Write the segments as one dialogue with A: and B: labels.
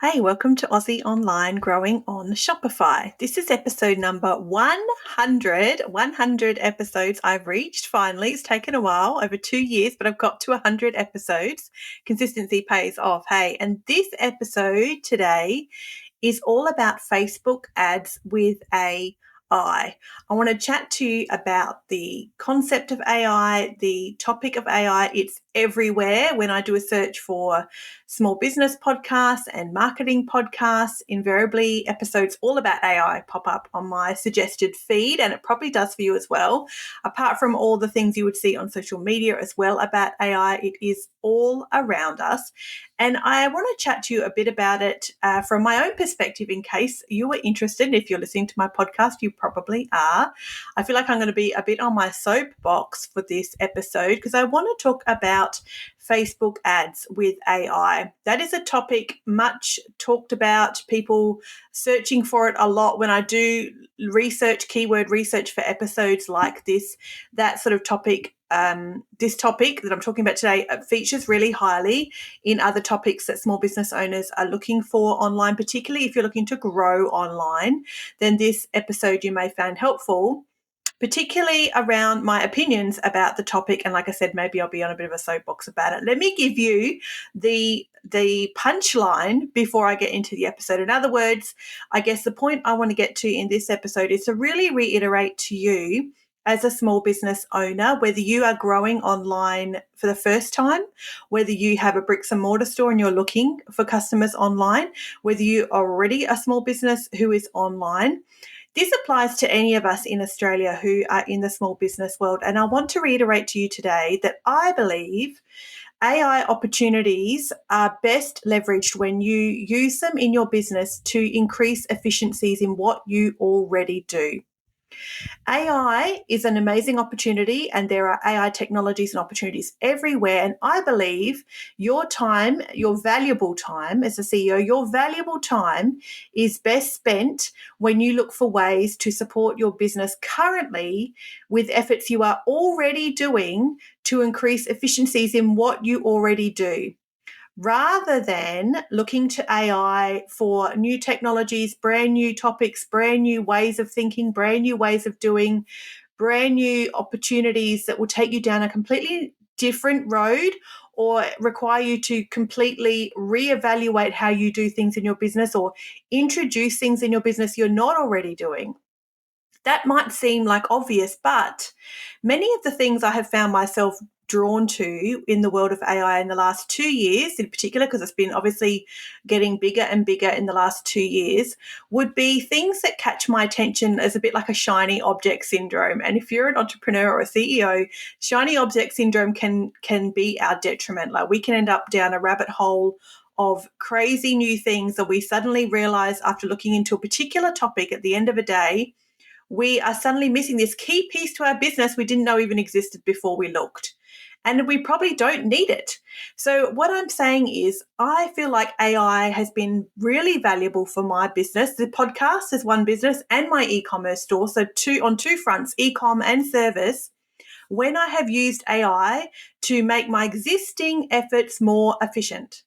A: Hey, welcome to Aussie Online Growing on Shopify. This is episode number 100. 100 episodes I've reached finally. It's taken a while, over 2 years, but I've got to 100 episodes. Consistency pays off. Hey, and this episode today is all about Facebook ads with AI. I want to chat to you about the concept of AI, the topic of AI. It's everywhere. When I do a search for small business podcasts and marketing podcasts, invariably episodes all about AI pop up on my suggested feed, and it probably does for you as well. Apart from all the things you would see on social media as well about AI, it is all around us. And I want to chat to you a bit about it from my own perspective in case you were interested. If you're listening to my podcast, you probably are. I feel like I'm going to be a bit on my soapbox for this episode because I want to talk about Facebook ads with AI. That is a topic much talked about, people searching for it a lot. When I do research, keyword research for episodes like this, that sort of topic, this topic that I'm talking about today features really highly in other topics that small business owners are looking for online, particularly if you're looking to grow online, then this episode you may find helpful, particularly around my opinions about the topic. And like I said, maybe I'll be on a bit of a soapbox about it. Let me give you the punchline before I get into the episode. In other words, I guess the point I want to get to in this episode is to really reiterate to you as a small business owner, whether you are growing online for the first time, whether you have a bricks and mortar store and you're looking for customers online, whether you are already a small business who is online. This applies to any of us in Australia who are in the small business world. And I want to reiterate to you today that I believe AI opportunities are best leveraged when you use them in your business to increase efficiencies in what you already do. AI is an amazing opportunity, and there are AI technologies and opportunities everywhere. And I believe your time, your valuable time as a CEO, your valuable time is best spent when you look for ways to support your business currently with efforts you are already doing to increase efficiencies in what you already do, rather than looking to AI for new technologies, brand new topics, brand new ways of thinking, brand new ways of doing, brand new opportunities that will take you down a completely different road or require you to completely reevaluate how you do things in your business or introduce things in your business you're not already doing. That might seem like obvious, but many of the things I have found myself drawn to in the world of AI in the last 2 years, in particular, because it's been obviously getting bigger and bigger in the last 2 years, would be things that catch my attention as a bit like a shiny object syndrome. And if you're an entrepreneur or a CEO, shiny object syndrome can be our detriment. Like we can end up down a rabbit hole of crazy new things that we suddenly realize after looking into a particular topic at the end of a day, we are suddenly missing this key piece to our business we didn't know even existed before we looked. And we probably don't need it. So what I'm saying is I feel like AI has been really valuable for my business. The podcast is one business and my e-commerce store. So on two fronts, e-com and service, when I have used AI to make my existing efforts more efficient.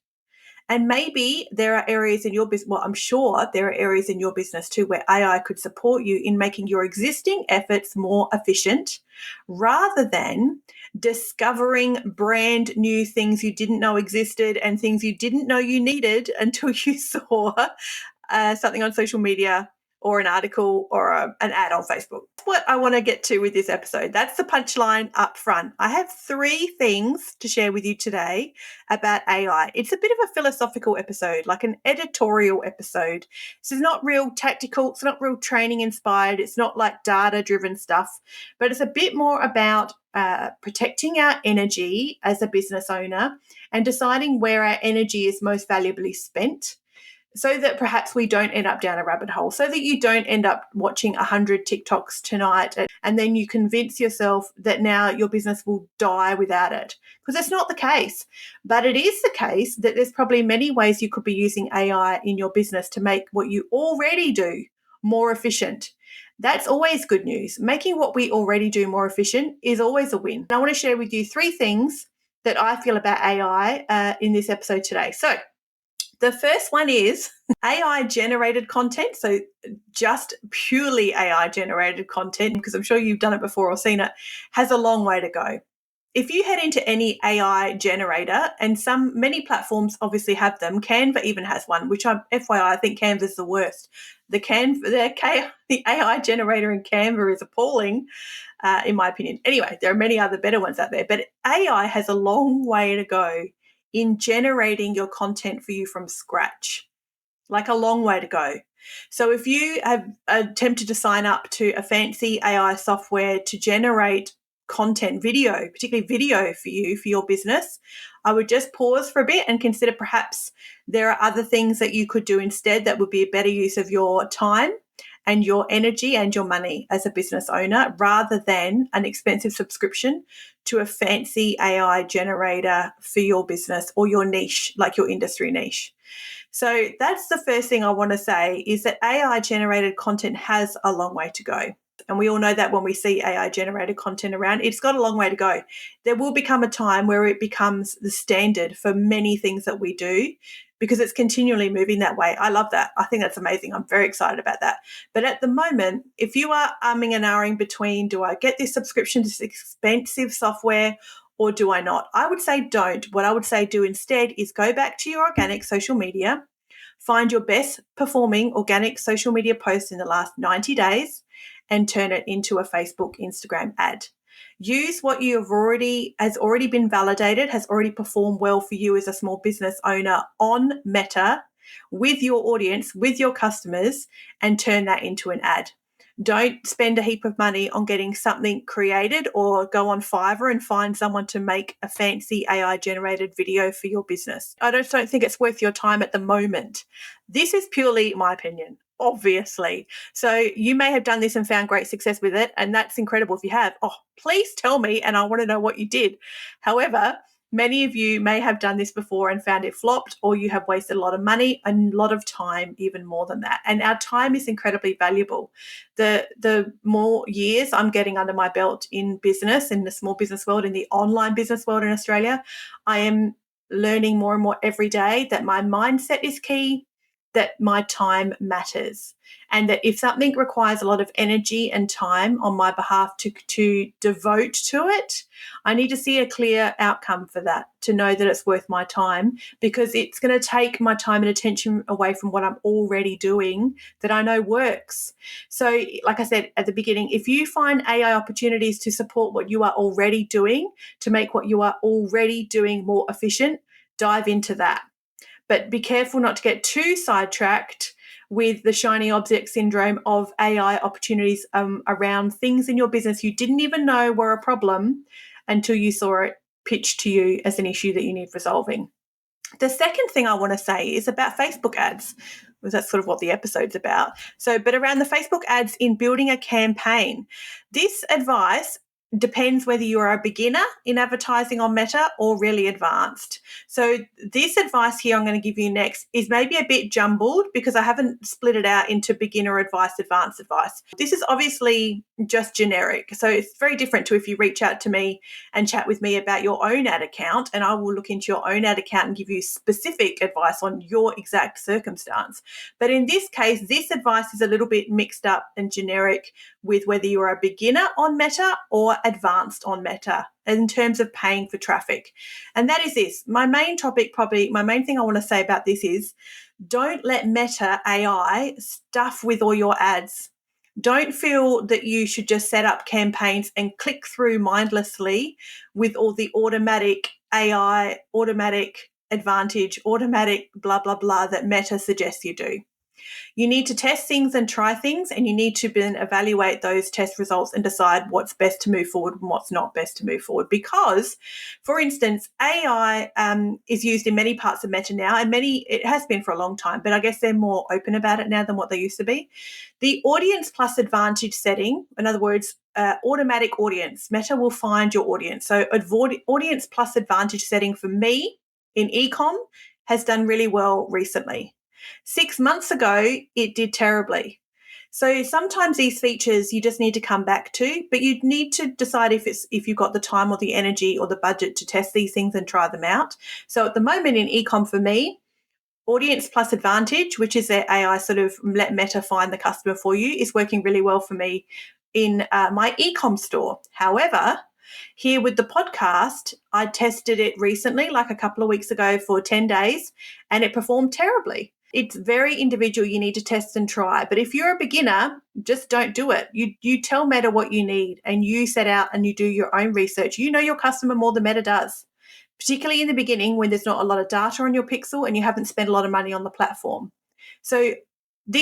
A: And maybe there are areas in your business, well, I'm sure there are areas in your business too where AI could support you in making your existing efforts more efficient rather than discovering brand new things you didn't know existed and things you didn't know you needed until you saw something on social media or an article or an ad on Facebook. That's what I want to get to with this episode. That's the punchline up front. I have 3 things to share with you today about AI. It's a bit of a philosophical episode, like an editorial episode. This is not real tactical. It's not real training inspired. It's not like data driven stuff, but it's a bit more about protecting our energy as a business owner and deciding where our energy is most valuably spent, so that perhaps we don't end up down a rabbit hole, so that you don't end up watching 100 TikToks tonight and then you convince yourself that now your business will die without it. Because that's not the case. But it is the case that there's probably many ways you could be using AI in your business to make what you already do more efficient. That's always good news. Making what we already do more efficient is always a win. And I want to share with you 3 things that I feel about AI in this episode today. So, The first one is AI generated content. So just purely AI generated content, because I'm sure you've done it before or seen it, has a long way to go. If you head into any AI generator, and many platforms obviously have them, Canva even has one, which FYI, I think Canva is the worst. The AI generator in Canva is appalling, in my opinion. Anyway, there are many other better ones out there, but AI has a long way to go in generating your content for you from scratch, like a long way to go. So if you have attempted to sign up to a fancy AI software to generate content, video, particularly video for you, for your business, I would just pause for a bit and consider perhaps there are other things that you could do instead that would be a better use of your time and your energy and your money as a business owner, rather than an expensive subscription to a fancy AI generator for your business or your niche, like your industry niche. So that's the first thing I want to say, is that AI generated content has a long way to go. And we all know that when we see AI generated content around, it's got a long way to go. There will become a time where it becomes the standard for many things that we do, because it's continually moving that way. I love that. I think that's amazing. I'm very excited about that. But at the moment, if you are umming and ahhing between, do I get this subscription to this expensive software or do I not? I would say don't. What I would say do instead is go back to your organic social media, find your best performing organic social media post in the last 90 days and turn it into a Facebook, Instagram ad. Use what has already been validated, has already performed well for you as a small business owner on Meta with your audience, with your customers, and turn that into an ad. Don't spend a heap of money on getting something created, or go on Fiverr and find someone to make a fancy AI generated video for your business. I just don't think it's worth your time at the moment. This is purely my opinion, obviously. So you may have done this and found great success with it, and that's incredible if you have. Oh, please tell me, and I want to know what you did. However, many of you may have done this before and found it flopped, or you have wasted a lot of money and a lot of time, even more than that. And our time is incredibly valuable. The more years I'm getting under my belt in business, in the small business world, in the online business world in Australia, I am learning more and more every day that my mindset is key, that my time matters, and that if something requires a lot of energy and time on my behalf to devote to it, I need to see a clear outcome for that, to know that it's worth my time, because it's going to take my time and attention away from what I'm already doing that I know works. So, like I said at the beginning, if you find AI opportunities to support what you are already doing, to make what you are already doing more efficient, dive into that. But be careful not to get too sidetracked with the shiny object syndrome of AI opportunities around things in your business you didn't even know were a problem until you saw it pitched to you as an issue that you need resolving. The second thing I want to say is about Facebook ads, because that's sort of what the episode's about. But around the Facebook ads in building a campaign, this advice depends whether you are a beginner in advertising on Meta or really advanced. So this advice here I'm going to give you next is maybe a bit jumbled, because I haven't split it out into beginner advice, advanced advice. This is obviously just generic. So it's very different to if you reach out to me and chat with me about your own ad account, and I will look into your own ad account and give you specific advice on your exact circumstance. But in this case, this advice is a little bit mixed up and generic with whether you're a beginner on Meta or advanced on Meta in terms of paying for traffic. And that is this. My main thing I want to say about this is, don't let Meta AI stuff with all your ads. Don't feel that you should just set up campaigns and click through mindlessly with all the automatic AI, automatic advantage, automatic blah, blah, blah that Meta suggests you do. You need to test things and try things, and you need to then evaluate those test results and decide what's best to move forward and what's not best to move forward. Because, for instance, AI is used in many parts of Meta now, and it has been for a long time, but I guess they're more open about it now than what they used to be. The audience plus advantage setting, in other words, automatic audience, Meta will find your audience. So audience plus advantage setting for me in ecom has done really well recently. 6 months ago, it did terribly. So sometimes these features you just need to come back to, but you need to decide if you've got the time or the energy or the budget to test these things and try them out. So at the moment in ecom for me, Audience Plus Advantage, which is their AI sort of let Meta find the customer for you, is working really well for me in my e-com store. However, here with the podcast, I tested it recently, like a couple of weeks ago for 10 days, and it performed terribly. It's very individual. You need to test and try. But if you're a beginner, just don't do it. You tell Meta what you need and you set out and you do your own research. You know your customer more than Meta does, particularly in the beginning when there's not a lot of data on your pixel and you haven't spent a lot of money on the platform. So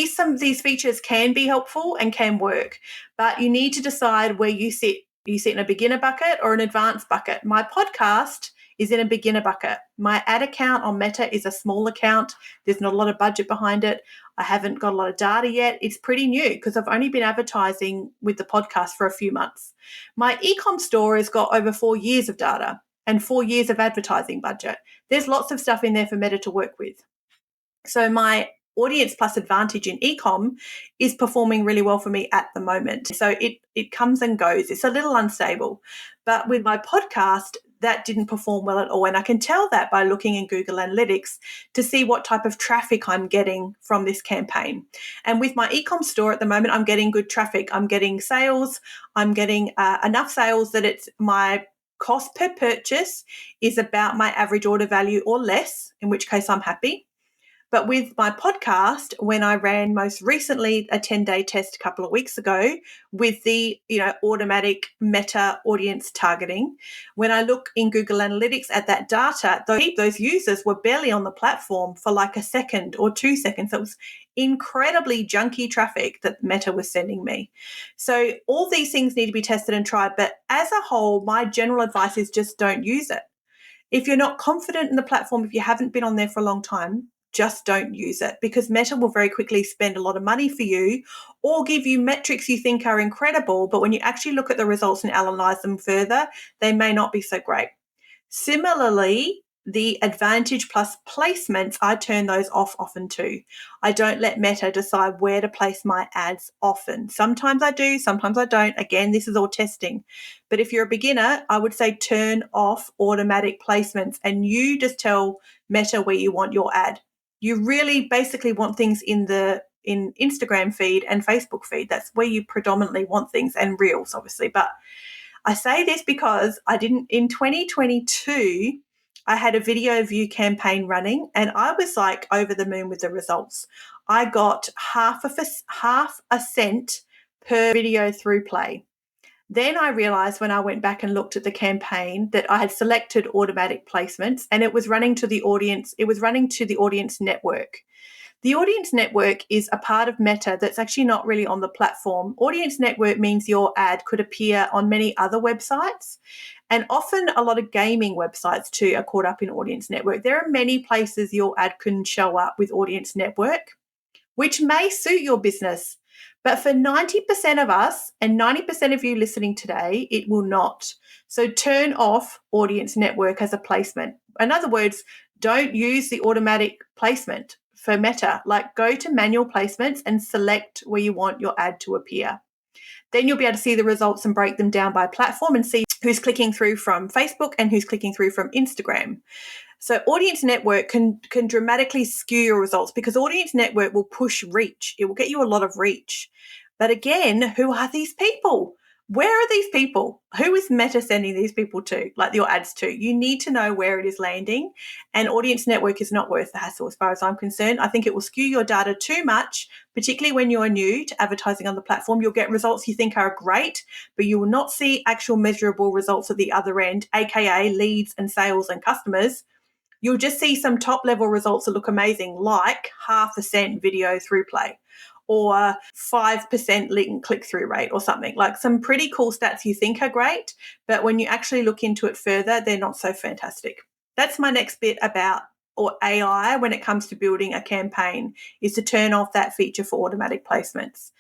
A: some of these features can be helpful and can work, but you need to decide where you sit. You sit in a beginner bucket or an advanced bucket. My podcast is in a beginner bucket. My ad account on Meta is a small account. There's not a lot of budget behind it. I haven't got a lot of data yet. It's pretty new because I've only been advertising with the podcast for a few months. My e-com store has got over 4 years of data and 4 years of advertising budget. There's lots of stuff in there for Meta to work with. So my Audience Plus Advantage in ecom is performing really well for me at the moment. So it comes and goes. It's a little unstable. But with my podcast, that didn't perform well at all. And I can tell that by looking in Google Analytics to see what type of traffic I'm getting from this campaign. And with my ecom store at the moment, I'm getting good traffic. I'm getting sales. I'm getting enough sales that it's my cost per purchase is about my average order value or less, in which case I'm happy. But with my podcast, when I ran most recently a 10-day test a couple of weeks ago with the automatic Meta audience targeting, when I look in Google Analytics at that data, those users were barely on the platform for like a second or 2 seconds. It was incredibly junky traffic that Meta was sending me. So all these things need to be tested and tried. But as a whole, my general advice is just don't use it. If you're not confident in the platform, if you haven't been on there for a long time, just don't use it, because Meta will very quickly spend a lot of money for you or give you metrics you think are incredible, but when you actually look at the results and analyze them further, they may not be so great. Similarly, the Advantage Plus placements, I turn those off often too. I don't let Meta decide where to place my ads often. Sometimes I do, sometimes I don't. Again, this is all testing. But if you're a beginner, I would say turn off automatic placements and you just tell Meta where you want your ad. You really basically want things in Instagram feed and Facebook feed. That's where you predominantly want things, and Reels, obviously. But I say this because in 2022, I had a video view campaign running and I was like over the moon with the results. I got half a cent per video through play. Then I realized when I went back and looked at the campaign that I had selected automatic placements and it was running to the audience. It was running to the audience network. The audience network is a part of Meta that's actually not really on the platform. Audience network means your ad could appear on many other websites, and often a lot of gaming websites too are caught up in audience network. There are many places your ad can show up with audience network, which may suit your business. But for 90% of us and 90% of you listening today, it will not. So turn off audience network as a placement. In other words, don't use the automatic placement for Meta. Like, go to manual placements and select where you want your ad to appear. Then you'll be able to see the results and break them down by platform and see who's clicking through from Facebook and who's clicking through from Instagram. So audience network can dramatically skew your results because audience network will push reach. It will get you a lot of reach. But again, who are these people? Where are these people? Who is Meta sending these people to, like your ads to? You need to know where it is landing, and audience network is not worth the hassle as far as I'm concerned. I think it will skew your data too much, particularly when you're new to advertising on the platform. You'll get results you think are great, but you will not see actual measurable results at the other end, aka leads and sales and customers. You'll just see some top level results that look amazing, like 0.5% video through play or 5% link click-through rate or something, like some pretty cool stats you think are great, but when you actually look into it further, they're not so fantastic. That's my next bit about AI when it comes to building a campaign, is to turn off that feature for automatic placements.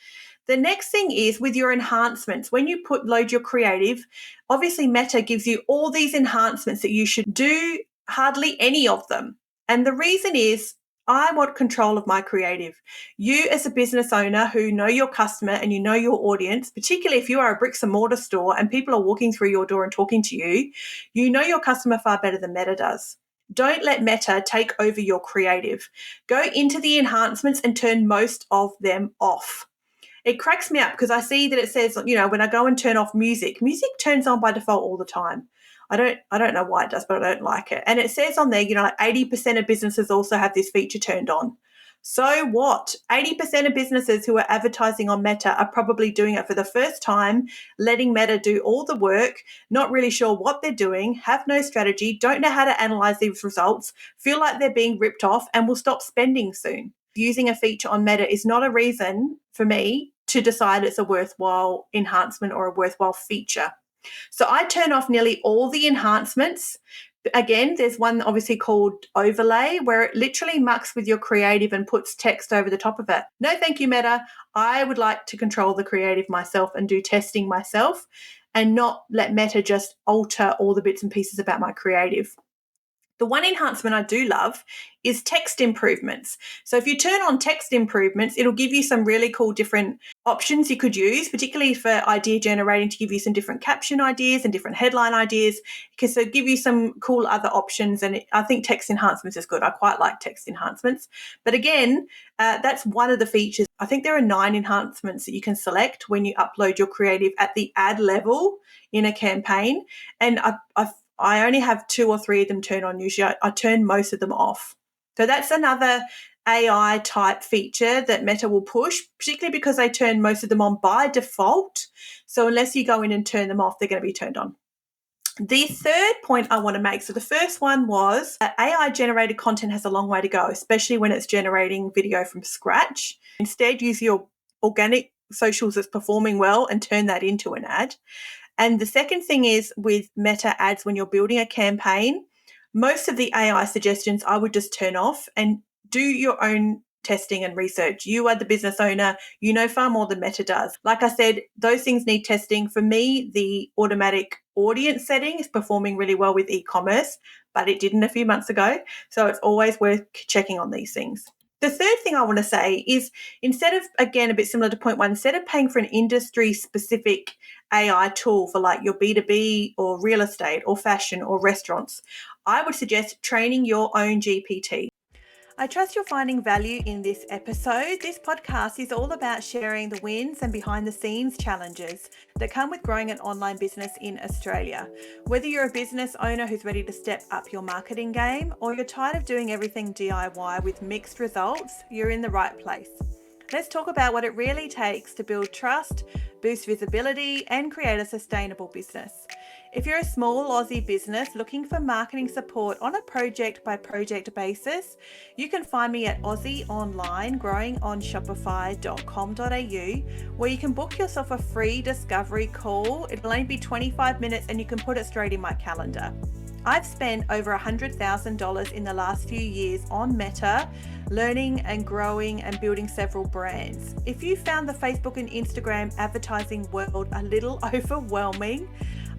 A: The next thing is with your enhancements. When you load your creative, obviously Meta gives you all these enhancements that you should do hardly any of them. And the reason is I want control of my creative. You as a business owner who know your customer and you know your audience, particularly if you are a bricks and mortar store and people are walking through your door and talking to you, you know your customer far better than Meta does. Don't let Meta take over your creative. Go into the enhancements and turn most of them off. It cracks me up because I see that it says, when I go and turn off music turns on by default all the time. I don't know why it does, but I don't like it. And it says on there, like 80% of businesses also have this feature turned on. So what? 80% of businesses who are advertising on Meta are probably doing it for the first time, letting Meta do all the work, not really sure what they're doing, have no strategy, don't know how to analyze these results, feel like they're being ripped off, and will stop spending soon. Using a feature on Meta is not a reason for me to decide it's a worthwhile enhancement or a worthwhile feature. So I turn off nearly all the enhancements. Again, there's one obviously called overlay where it literally mucks with your creative and puts text over the top of it. No, thank you, Meta. I would like to control the creative myself and do testing myself and not let Meta just alter all the bits and pieces about my creative. The one enhancement I do love is text improvements. So if you turn on text improvements, it'll give you some really cool different options you could use, particularly for idea generating, to give you some different caption ideas and different headline ideas, because it'll give you some cool other options. And I think text enhancements is good. I quite like text enhancements. But again, that's one of the features. I think there are 9 enhancements that you can select when you upload your creative at the ad level in a campaign. And I only have 2 or 3 of them turned on. Usually I turn most of them off. So that's another AI type feature that Meta will push, particularly because they turn most of them on by default. So unless you go in and turn them off, they're going to be turned on. The third point I want to make, so the first one was that AI generated content has a long way to go, especially when it's generating video from scratch. Instead, use your organic socials that's performing well and turn that into an ad. And the second thing is with Meta ads, when you're building a campaign, most of the AI suggestions I would just turn off and do your own testing and research. You are the business owner. You know far more than Meta does. Like I said, those things need testing. For me, the automatic audience setting is performing really well with eCommerce, but it didn't a few months ago. So it's always worth checking on these things. The third thing I want to say is instead of, again, a bit similar to point 1, instead of paying for an industry-specific AI tool for like your B2B or real estate or fashion or restaurants, I would suggest training your own GPT. I trust you're finding value in this episode. This podcast is all about sharing the wins and behind the scenes challenges that come with growing an online business in Australia. Whether you're a business owner who's ready to step up your marketing game or you're tired of doing everything DIY with mixed results, you're in the right place. Let's talk about what it really takes to build trust, boost visibility, and create a sustainable business. If you're a small Aussie business looking for marketing support on a project-by-project basis, you can find me at Aussie online, growing on Shopify.com.au, where you can book yourself a free discovery call. It'll only be 25 minutes and you can put it straight in my calendar. I've spent over $100,000 in the last few years on Meta, learning and growing and building several brands. If you found the Facebook and Instagram advertising world a little overwhelming,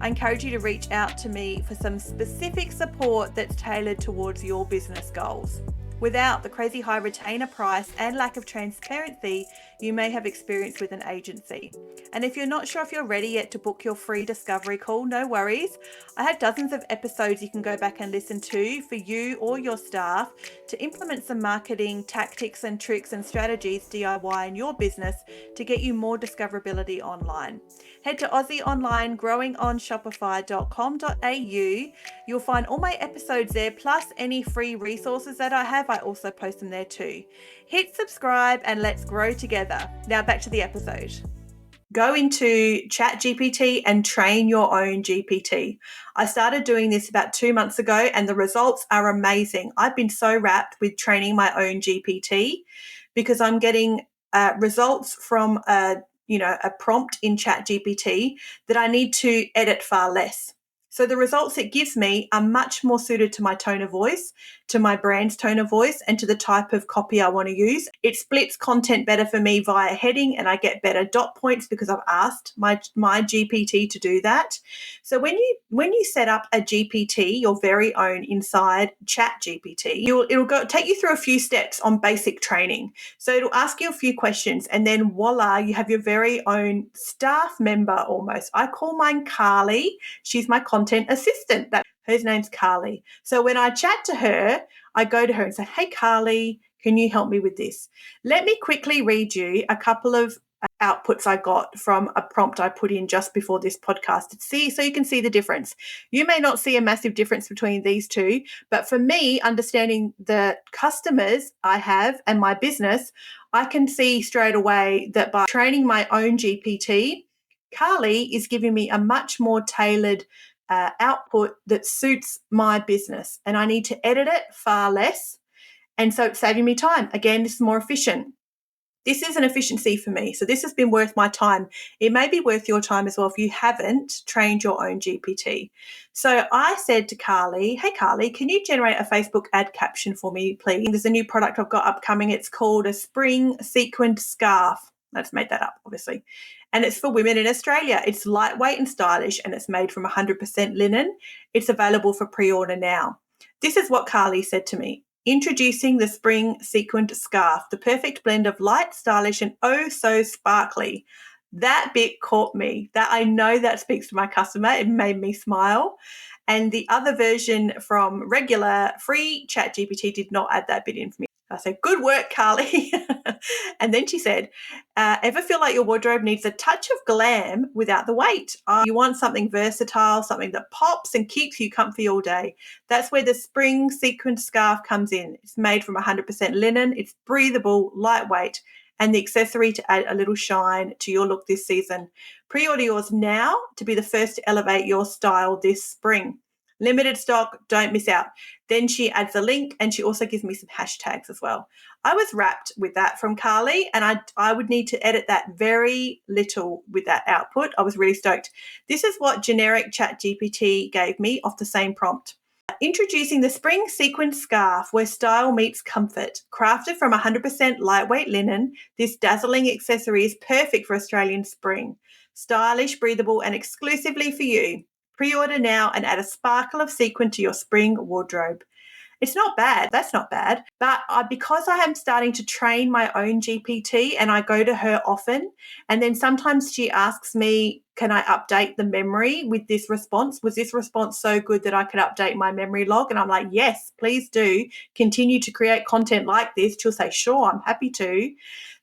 A: I encourage you to reach out to me for some specific support that's tailored towards your business goals. Without the crazy high retainer price and lack of transparency you may have experienced with an agency. And if you're not sure if you're ready yet to book your free discovery call, no worries. I have dozens of episodes you can go back and listen to for you or your staff to implement some marketing tactics and tricks and strategies DIY in your business to get you more discoverability online. Head to Aussie online, growing on Shopify.com.au. You'll find all my episodes there, plus any free resources that I have. I also post them there too. Hit subscribe and let's grow together. Now back to the episode. Go into ChatGPT and train your own GPT. I started doing this about 2 months ago and the results are amazing. I've been so wrapped with training my own GPT because I'm getting results from a prompt in ChatGPT that I need to edit far less. So the results it gives me are much more suited to my tone of voice, to my brand's tone of voice, and to the type of copy I want to use. It splits content better for me via heading, and I get better dot points because I've asked my GPT to do that. So when you set up a GPT, your very own inside ChatGPT, it'll go take you through a few steps on basic training. So it'll ask you a few questions, and then voila, you have your very own staff member almost. I call mine Carly. She's my content assistant. Her name's Carly. So when I chat to her, I go to her and say, hey, Carly, can you help me with this? Let me quickly read you a couple of outputs I got from a prompt I put in just before this podcast. See, so you can see the difference. You may not see a massive difference between these two, but for me, understanding the customers I have and my business, I can see straight away that by training my own GPT, Carly is giving me a much more tailored output that suits my business. And I need to edit it far less. And so it's saving me time. Again, this is more efficient. This is an efficiency for me. So this has been worth my time. It may be worth your time as well if you haven't trained your own GPT. So I said to Carly, hey, Carly, can you generate a Facebook ad caption for me, please? There's a new product I've got upcoming. It's called a spring sequined scarf. Let's make that up, obviously. And it's for women in Australia. It's lightweight and stylish, and it's made from 100% linen. It's available for pre-order now. This is what Carly said to me. Introducing the spring sequined scarf, the perfect blend of light, stylish, and oh so sparkly. That bit caught me. That I know that speaks to my customer. It made me smile. And the other version from regular free ChatGPT did not add that bit in for me. I said, good work, Carly. And then she said, ever feel like your wardrobe needs a touch of glam without the weight? You want something versatile, something that pops and keeps you comfy all day. That's where the spring sequined scarf comes in. It's made from 100% linen. It's breathable, lightweight, and the accessory to add a little shine to your look this season. Pre-order yours now to be the first to elevate your style this spring. Limited stock, don't miss out. Then she adds a link and she also gives me some hashtags as well. I was wrapped with that from Carly, and I would need to edit that very little with that output. I was really stoked. This is what generic ChatGPT gave me off the same prompt. Introducing the spring sequined scarf where style meets comfort. Crafted from 100% lightweight linen, this dazzling accessory is perfect for Australian spring. Stylish, breathable, and exclusively for you. Pre-order now and add a sparkle of sequin to your spring wardrobe. It's not bad. That's not bad. But because I am starting to train my own GPT and I go to her often, and then sometimes she asks me, can I update the memory with this response? Was this response so good that I could update my memory log? And I'm like, yes, please do. Continue to create content like this. She'll say, sure, I'm happy to.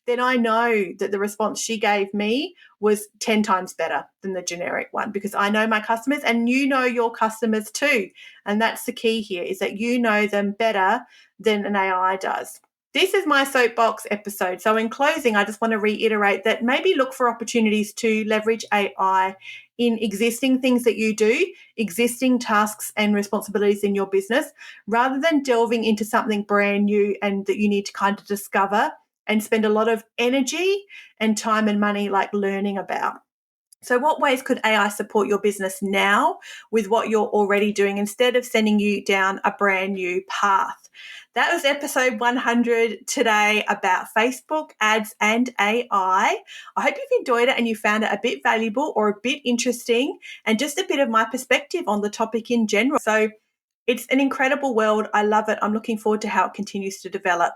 A: Then I know that the response she gave me was 10 times better than the generic one, because I know my customers and you know your customers too. And that's the key here, is that you know them better than an AI does. This is my soapbox episode. So in closing, I just want to reiterate that maybe look for opportunities to leverage AI in existing things that you do, existing tasks and responsibilities in your business, rather than delving into something brand new and that you need to kind of discover and spend a lot of energy and time and money like learning about. So what ways could AI support your business now with what you're already doing instead of sending you down a brand new path? That was episode 100 today about Facebook ads and AI. I hope you've enjoyed it and you found it a bit valuable or a bit interesting and just a bit of my perspective on the topic in general. So it's an incredible world. I love it. I'm looking forward to how it continues to develop.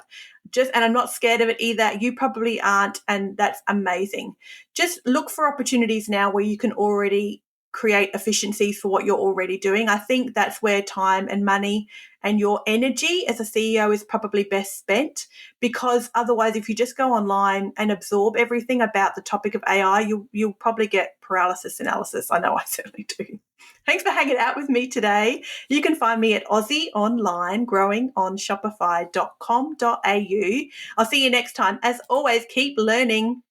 A: And I'm not scared of it either. You probably aren't, and that's amazing. Just look for opportunities now where you can already create efficiencies for what you're already doing. I think that's where time and money and your energy as a CEO is probably best spent, because otherwise, if you just go online and absorb everything about the topic of AI, you'll probably get paralysis analysis. I know I certainly do. Thanks for hanging out with me today. You can find me at Aussie online, growing on shopify.com.au. I'll see you next time. As always, keep learning.